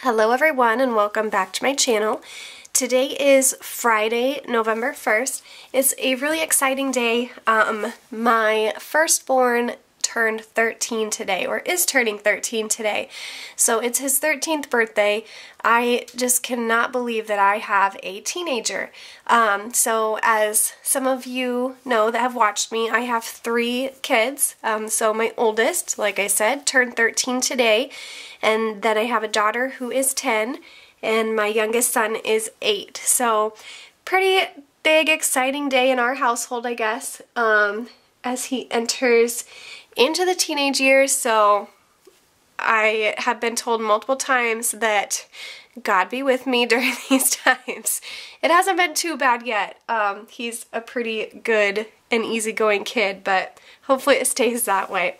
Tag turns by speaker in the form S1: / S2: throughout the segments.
S1: Hello everyone and welcome back to my channel. Today is Friday, November 1st. It's a really exciting day. My firstborn turned 13 today, or is turning 13 today. So it's his 13th birthday. I just cannot believe that I have a teenager. So as some of you know that have watched me, I have 3 kids. So my oldest, like I said, turned 13 today. And then I have a daughter who is 10, and my youngest son is 8. So pretty big, exciting day in our household, I guess, as he enters into the teenage years. So I have been told multiple times that God be with me during these times. It hasn't been too bad yet. He's a pretty good and easygoing kid, but hopefully it stays that way.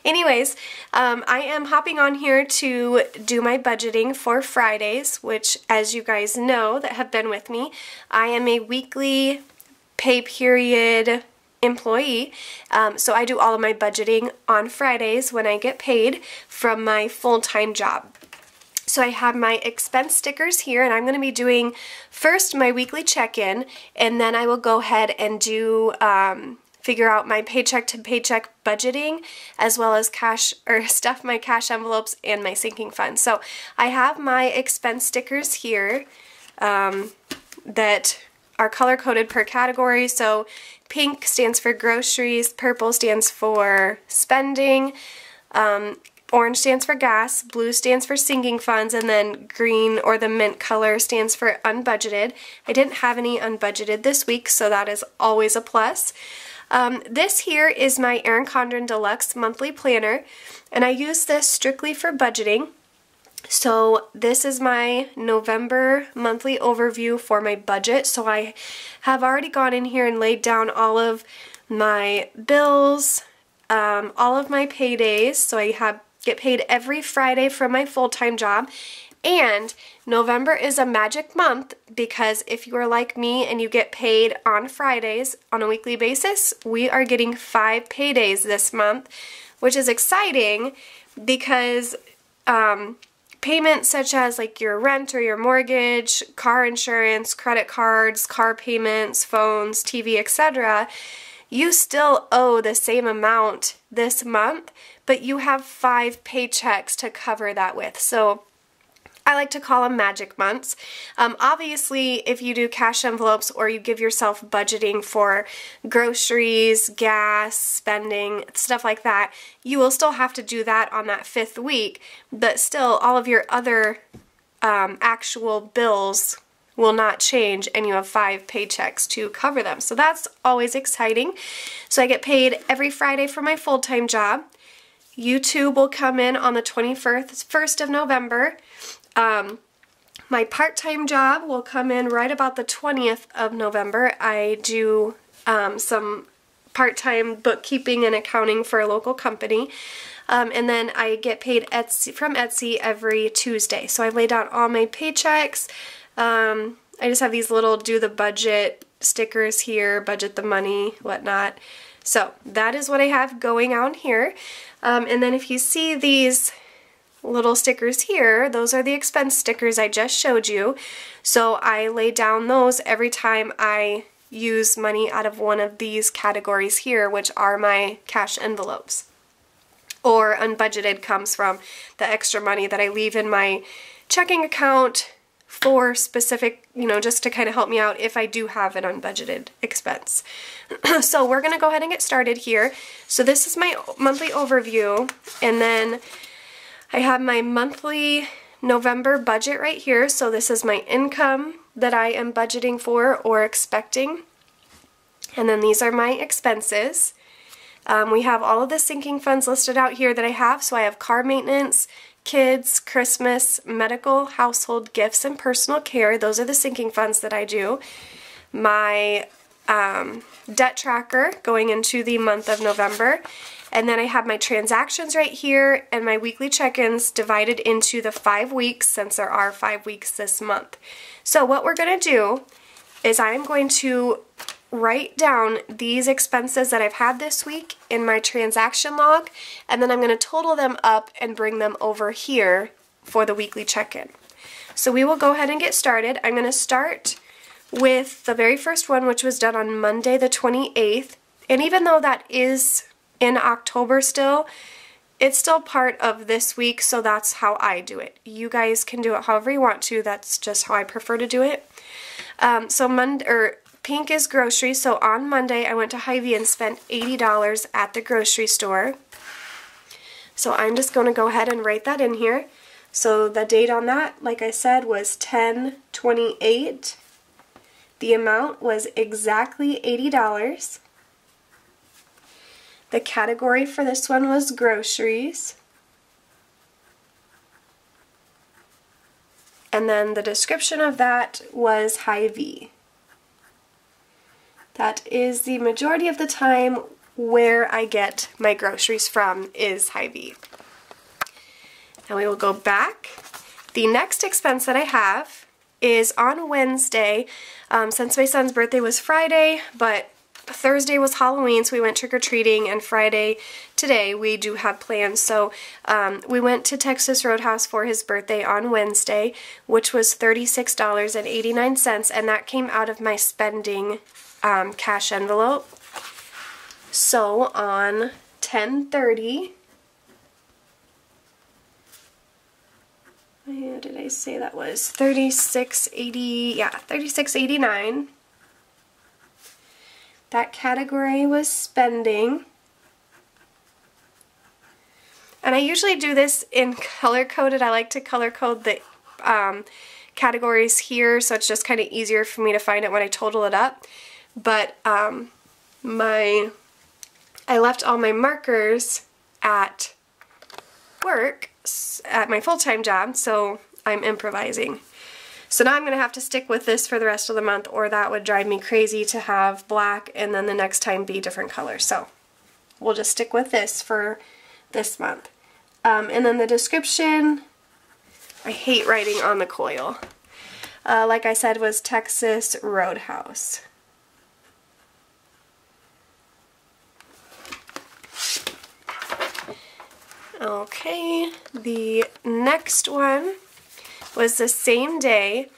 S1: Anyways, I am hopping on here to do my budgeting for Fridays, which, as you guys know that have been with me, I am a weekly pay period employee. So I do all of my budgeting on Fridays when I get paid from my full-time job. So I have my expense stickers here, and I'm going to be doing first my weekly check-in, and then I will go ahead and do figure out my paycheck to paycheck budgeting, as well as stuff my cash envelopes and my sinking fund. So I have my expense stickers here that are color coded per category. So pink stands for groceries, purple stands for spending, orange stands for gas, blue stands for sinking funds, and then green, or the mint color, stands for unbudgeted. I didn't have any unbudgeted this week, so that is always a plus. This here is my Erin Condren Deluxe Monthly Planner, and I use this strictly for budgeting. So this is my November monthly overview for my budget. So I have already gone in here and laid down all of my bills, all of my paydays. So I get paid every Friday from my full-time job. And November is a magic month because if you are like me and you get paid on Fridays on a weekly basis, we are getting 5 paydays this month, which is exciting because payments such as like your rent or your mortgage, car insurance, credit cards, car payments, phones, TV, etc., you still owe the same amount this month, but you have 5 paychecks to cover that with. So I like to call them magic months. Obviously, if you do cash envelopes or you give yourself budgeting for groceries, gas, spending, stuff like that, you will still have to do that on that 5th week, but still all of your other actual bills will not change, and you have 5 paychecks to cover them. So that's always exciting. So I get paid every Friday for my full-time job. YouTube will come in on the 21st of November. My part-time job will come in right about the 20th of November. I do some part-time bookkeeping and accounting for a local company. And then I get paid from Etsy every Tuesday. So I've laid out all my paychecks. I just have these little do the budget stickers here, budget the money, whatnot. So that is what I have going on here. And then if you see these little stickers here, those are the expense stickers I just showed you. So I lay down those every time I use money out of one of these categories here, which are my cash envelopes. Or unbudgeted comes from the extra money that I leave in my checking account for specific, just to kind of help me out if I do have an unbudgeted expense. So we're going to go ahead and get started here. So this is my monthly overview, and then I have my monthly November budget right here. So this is my income that I am budgeting for or expecting. And then these are my expenses. We have all of the sinking funds listed out here that I have. So I have car maintenance, kids, Christmas, medical, household, gifts, and personal care. Those are the sinking funds that I do. My debt tracker going into the month of November. And then I have my transactions right here and my weekly check-ins divided into the 5 weeks, since there are 5 weeks this month. So what we're going to do is I'm going to write down these expenses that I've had this week in my transaction log, and then I'm going to total them up and bring them over here for the weekly check-in. So we will go ahead and get started. I'm going to start with the very first one, which was done on Monday the 28th. And even though that is in October still, it's still part of this week, so that's how I do it. You guys can do it however you want to. That's just how I prefer to do it. Pink is groceries. So on Monday, I went to Hy-Vee and spent $80 at the grocery store. So I'm just going to go ahead and write that in here. So the date on that, like I said, was 10/28. The amount was exactly $80. The category for this one was groceries. And then the description of that was Hy-Vee. That is the majority of the time where I get my groceries from, is Hy-Vee. Now we will go back. The next expense that I have is on Wednesday. Since my son's birthday was Friday, but Thursday was Halloween, so we went trick-or-treating, and Friday, today, we do have plans. So we went to Texas Roadhouse for his birthday on Wednesday, which was $36.89, and that came out of my spending cash envelope. So on 10/30, what did I say that was? $36.89. That category was spending. And I usually do this in color-coded. I like to color-code the categories here, so it's just kind of easier for me to find it when I total it up. But I left all my markers at work, at my full-time job, so I'm improvising. So now I'm going to have to stick with this for the rest of the month, or that would drive me crazy to have black and then the next time be different colors. So we'll just stick with this for this month. And then the description, I hate writing on the coil. Like I said, was Texas Roadhouse. Okay, the next one was the same day.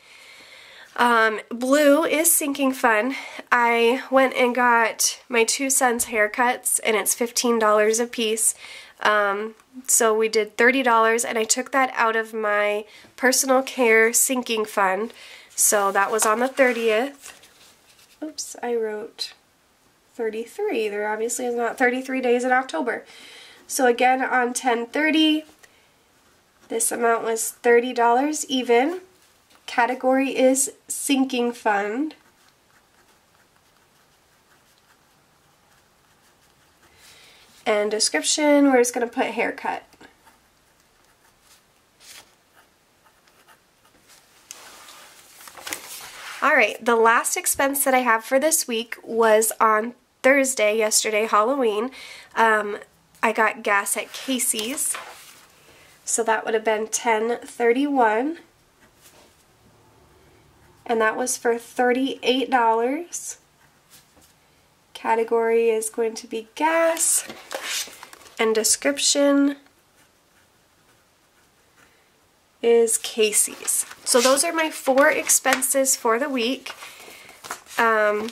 S1: Blue is sinking fun. I went and got my two sons' haircuts, and it's $15 a piece. So we did $30, and I took that out of my personal care sinking fund. So that was on the 30th. Oops, I wrote 33. There obviously is not 33 days in October. So again, on 10/30, this amount was $30 even. Category is sinking fund. And description, we're just going to put haircut. Alright, the last expense that I have for this week was on Thursday, yesterday, Halloween. I got gas at Casey's. So that would have been $10.31. And that was for $38. Category is going to be gas. And description is Casey's. So those are my 4 expenses for the week. So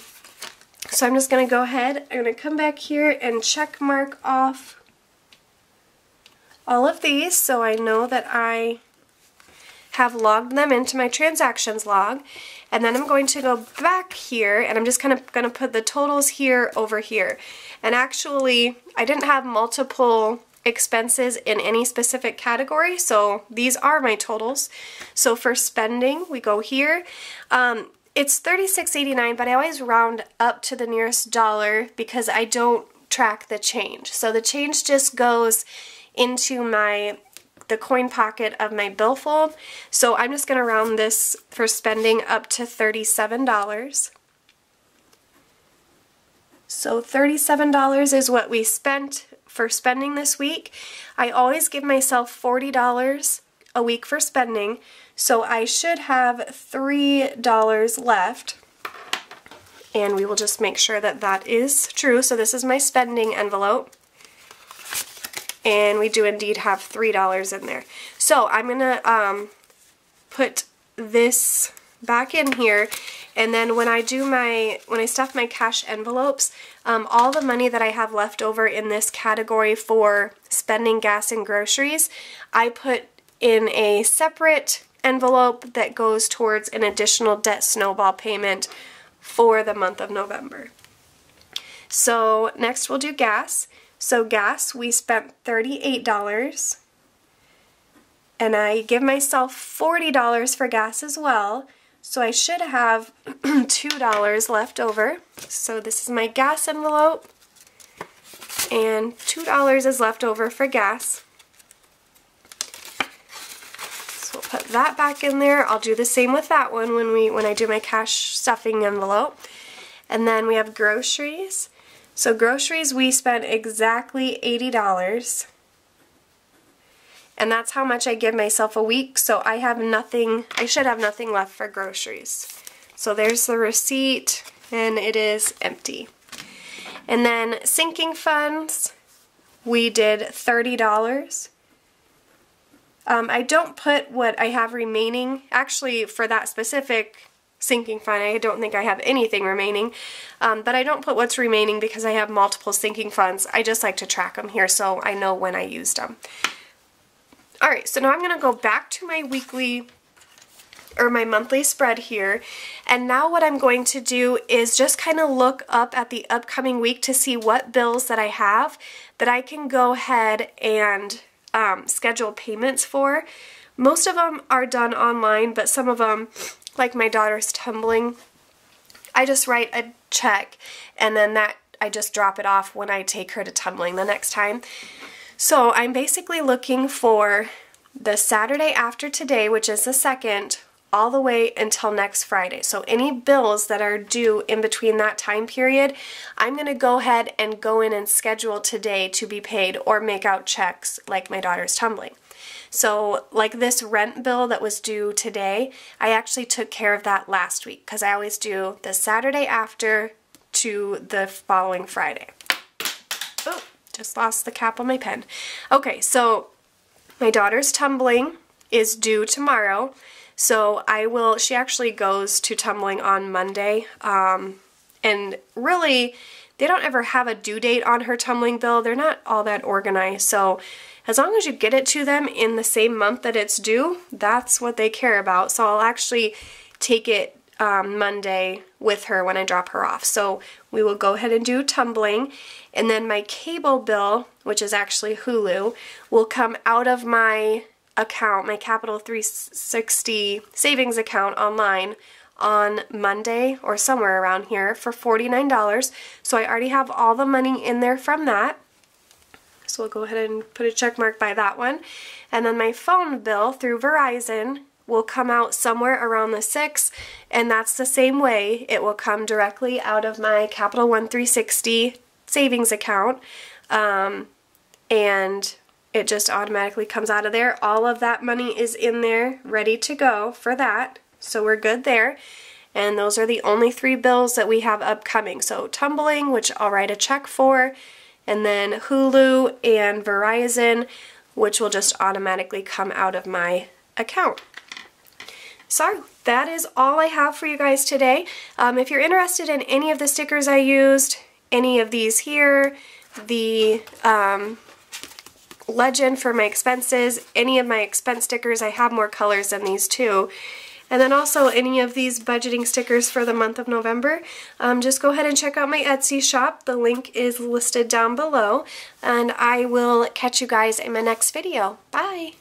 S1: I'm just going to go ahead, I'm going to come back here and check mark off all of these so I know that I have logged them into my transactions log. And then I'm going to go back here and I'm just kind of going to put the totals here over here. And actually, I didn't have multiple expenses in any specific category, so these are my totals. So for spending, we go here. It's $36.89, but I always round up to the nearest dollar because I don't track the change. So the change just goes into the coin pocket of my billfold. So I'm just going to round this for spending up to $37. So $37 is what we spent for spending this week. I always give myself $40 a week for spending, so I should have $3 left. And we will just make sure that that is true. So this is my spending envelope. and we do indeed have $3 in there. So I'm gonna put this back in here, and then when I stuff my cash envelopes, all the money that I have left over in this category for spending gas and groceries, I put in a separate envelope that goes towards an additional debt snowball payment for the month of November. So next we'll do gas. So gas, we spent $38, and I give myself $40 for gas as well. So I should have $2 left over. So this is my gas envelope, and $2 is left over for gas. So we'll put that back in there. I'll do the same with that one when I do my cash stuffing envelope. And then we have groceries. So groceries, we spent exactly $80. And that's how much I give myself a week, so I should have nothing left for groceries. So there's the receipt, and it is empty. And then sinking funds, we did $30. I don't put what I have remaining. Actually, for that specific sinking fund, I don't think I have anything remaining, but I don't put what's remaining because I have multiple sinking funds. I just like to track them here so I know when I used them. Alright, so now I'm going to go back to my my monthly spread here, and now what I'm going to do is just kind of look up at the upcoming week to see what bills that I have that I can go ahead and schedule payments for. Most of them are done online, but some of them, like my daughter's tumbling, I just write a check, and then I just drop it off when I take her to tumbling the next time. So I'm basically looking for the Saturday after today, which is the 2nd, all the way until next Friday. So any bills that are due in between that time period, I'm going to go ahead and go in and schedule today to be paid or make out checks like my daughter's tumbling. So like this rent bill that was due today, I actually took care of that last week because I always do the Saturday after to the following Friday. Oh. Just lost the cap on my pen. Okay, so my daughter's tumbling is due tomorrow, so she actually goes to tumbling on Monday, and really, they don't ever have a due date on her tumbling bill. They're not all that organized, so as long as you get it to them in the same month that it's due, that's what they care about. So I'll actually take it Monday with her when I drop her off. So we will go ahead and do tumbling, and then my cable bill, which is actually Hulu, will come out of my account, my Capital 360 savings account online on Monday or somewhere around here for $49. So I already have all the money in there from that. So we'll go ahead and put a check mark by that one. And then my phone bill through Verizon will come out somewhere around the 6th, and that's the same way. It will come directly out of my Capital One 360 savings account, and it just automatically comes out of there. All of that money is in there ready to go for that, so we're good there. And those are the only 3 bills that we have upcoming. So tumbling, which I'll write a check for, and then Hulu and Verizon, which will just automatically come out of my account. So that is all I have for you guys today. If you're interested in any of the stickers I used, any of these here, the legend for my expenses, any of my expense stickers, I have more colors than these too, and then also any of these budgeting stickers for the month of November, just go ahead and check out my Etsy shop. The link is listed down below, and I will catch you guys in my next video. Bye!